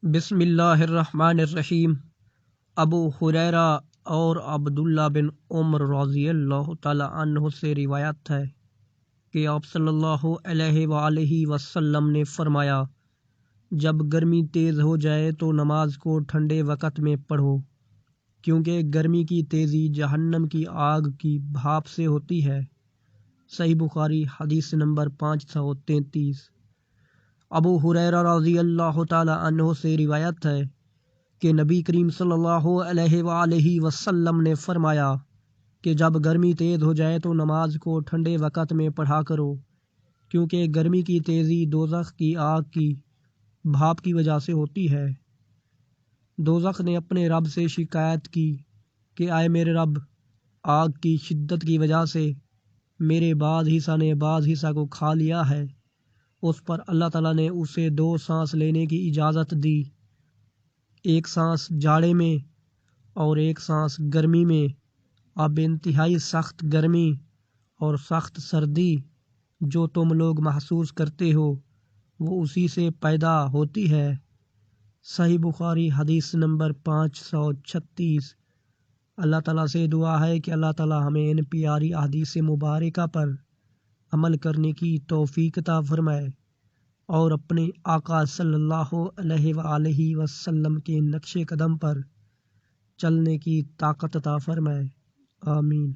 بسم اللہ الرحمن الرحیم۔ ابو ہریرہ اور عبداللہ بن عمر رضی اللہ تعالی عنہ سے روایت ہے کہ آپ صلی اللہ علیہ وآلہ وسلم نے فرمایا، جب گرمی تیز ہو جائے تو نماز کو ٹھنڈے وقت میں پڑھو، کیونکہ گرمی کی تیزی جہنم کی آگ کی بھاپ سے ہوتی ہے۔ صحیح بخاری حدیث نمبر 533۔ ابو ہریرہ رضی اللہ تعالی عنہ سے روایت ہے کہ نبی کریم صلی اللہ علیہ وآلہ وسلم نے فرمایا کہ جب گرمی تیز ہو جائے تو نماز کو ٹھنڈے وقت میں پڑھا کرو، کیونکہ گرمی کی تیزی دوزخ کی آگ کی بھاپ کی وجہ سے ہوتی ہے۔ دوزخ نے اپنے رب سے شکایت کی کہ آئے میرے رب، آگ کی شدت کی وجہ سے میرے بعض حصہ نے بعض حصہ کو کھا لیا ہے۔ اس پر اللہ تعالیٰ نے اسے 2 سانس لینے کی اجازت دی، ایک سانس جاڑے میں اور ایک سانس گرمی میں۔ اب انتہائی سخت گرمی اور سخت سردی جو تم لوگ محسوس کرتے ہو وہ اسی سے پیدا ہوتی ہے۔ صحیح بخاری حدیث نمبر 536۔ اللہ تعالیٰ سے دعا ہے کہ اللہ تعالیٰ ہمیں ان پیاری احادیث مبارکہ پر عمل کرنے کی توفیق عطا فرمائے اور اپنے آقا صلی اللہ علیہ وآلہ وسلم کے نقش قدم پر چلنے کی طاقت عطا فرمائے، آمین۔